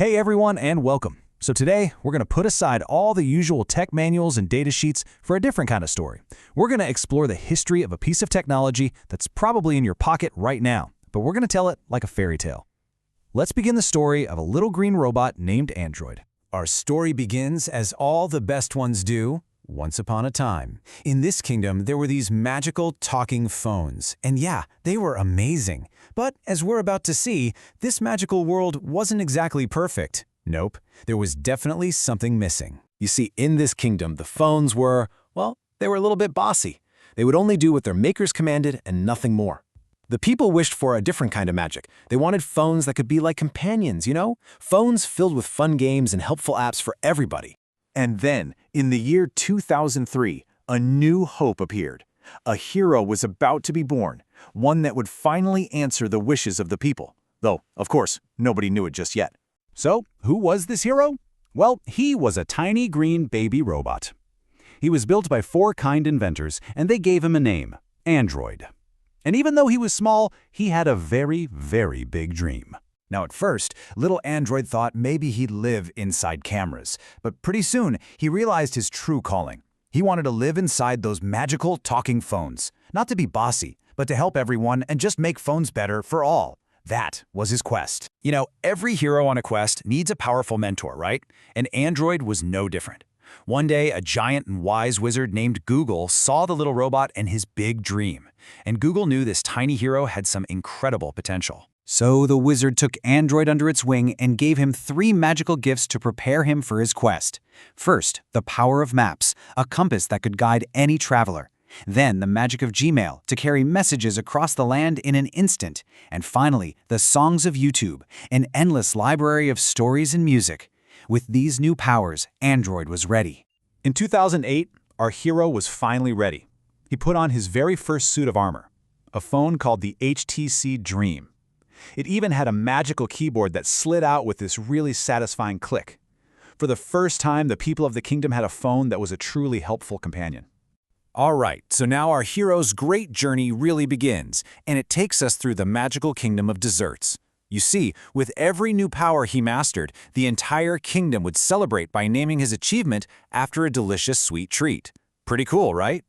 Hey everyone and welcome. So today, we're going to put aside all the usual tech manuals and data sheets for a different kind of story. We're going to explore the history of a piece of technology that's probably in your pocket right now, but we're going to tell it like a fairy tale. Let's begin the story of a little green robot named Android. Our story begins, as all the best ones do, once upon a time. In this kingdom, there were these magical talking phones. And yeah, they were amazing. But as we're about to see, this magical world wasn't exactly perfect. Nope, there was definitely something missing. You see, in this kingdom, the phones were, well, they were a little bit bossy. They would only do what their makers commanded and nothing more. The people wished for a different kind of magic. They wanted phones that could be like companions, you know? Phones filled with fun games and helpful apps for everybody. And then, in the year 2003, a new hope appeared. A hero was about to be born, one that would finally answer the wishes of the people. Though, of course, nobody knew it just yet. So, who was this hero? Well, he was a tiny green baby robot. He was built by four kind inventors, and they gave him a name, Android. And even though he was small, he had a very, very big dream. Now at first, little Android thought maybe he'd live inside cameras. But pretty soon, he realized his true calling. He wanted to live inside those magical talking phones. Not to be bossy, but to help everyone and just make phones better for all. That was his quest. You know, every hero on a quest needs a powerful mentor, right? And Android was no different. One day, a giant and wise wizard named Google saw the little robot and his big dream. And Google knew this tiny hero had some incredible potential. So the wizard took Android under its wing and gave him 3 magical gifts to prepare him for his quest. First, the power of maps, a compass that could guide any traveler. Then the magic of Gmail to carry messages across the land in an instant. And finally, the songs of YouTube, an endless library of stories and music. With these new powers, Android was ready. In 2008, our hero was finally ready. He put on his very first suit of armor, a phone called the HTC Dream. It even had a magical keyboard that slid out with this really satisfying click. For the first time, the people of the kingdom had a phone that was a truly helpful companion. All right, so now our hero's great journey really begins, and it takes us through the magical kingdom of desserts. You see, with every new power he mastered, the entire kingdom would celebrate by naming his achievement after a delicious sweet treat. Pretty cool, right?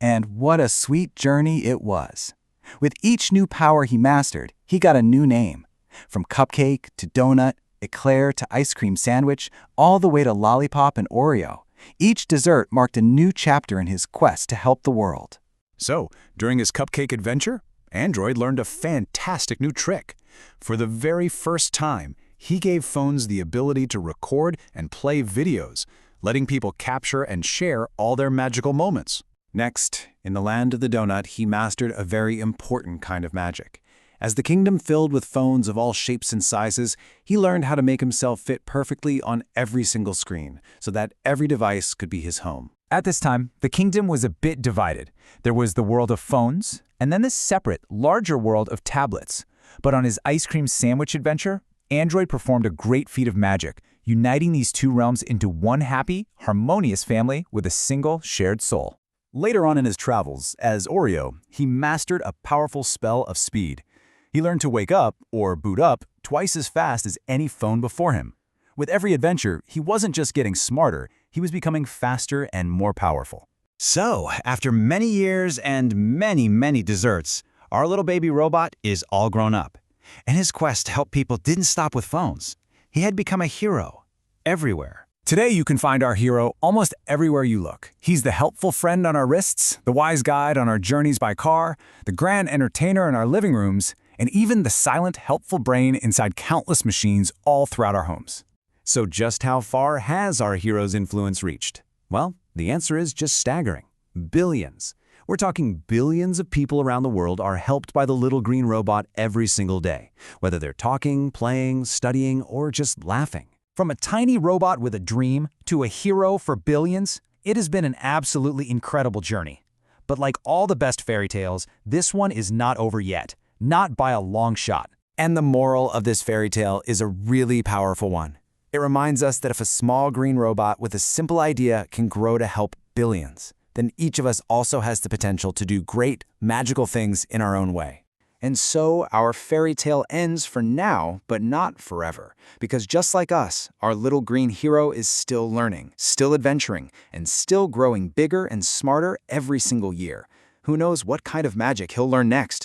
And what a sweet journey it was. With each new power he mastered, he got a new name. From Cupcake to Donut, Eclair to Ice Cream Sandwich, all the way to Lollipop and Oreo. Each dessert marked a new chapter in his quest to help the world. So, during his cupcake adventure, Android learned a fantastic new trick. For the very first time, he gave phones the ability to record and play videos, letting people capture and share all their magical moments. Next, in the land of the donut, he mastered a very important kind of magic. As the kingdom filled with phones of all shapes and sizes, he learned how to make himself fit perfectly on every single screen, so that every device could be his home. At this time, the kingdom was a bit divided. There was the world of phones, and then this separate, larger world of tablets. But on his ice cream sandwich adventure, Android performed a great feat of magic, uniting these two realms into one happy, harmonious family with a single shared soul. Later on in his travels, as Oreo, he mastered a powerful spell of speed. He learned to wake up, or boot up, twice as fast as any phone before him. With every adventure, he wasn't just getting smarter, he was becoming faster and more powerful. So, after many years and many desserts, our little baby robot is all grown up. And his quest to help people didn't stop with phones. He had become a hero everywhere. Today, you can find our hero almost everywhere you look. He's the helpful friend on our wrists, the wise guide on our journeys by car, the grand entertainer in our living rooms, and even the silent, helpful brain inside countless machines all throughout our homes. So just how far has our hero's influence reached? Well, the answer is just staggering. Billions. We're talking billions of people around the world are helped by the little green robot every single day, whether they're talking, playing, studying, or just laughing. From a tiny robot with a dream to a hero for billions, it has been an absolutely incredible journey. But like all the best fairy tales, this one is not over yet. Not by a long shot. And the moral of this fairy tale is a really powerful one. It reminds us that if a small green robot with a simple idea can grow to help billions, then each of us also has the potential to do great, magical things in our own way. And so our fairy tale ends for now, but not forever. Because just like us, our little green hero is still learning, still adventuring, and still growing bigger and smarter every single year. Who knows what kind of magic he'll learn next?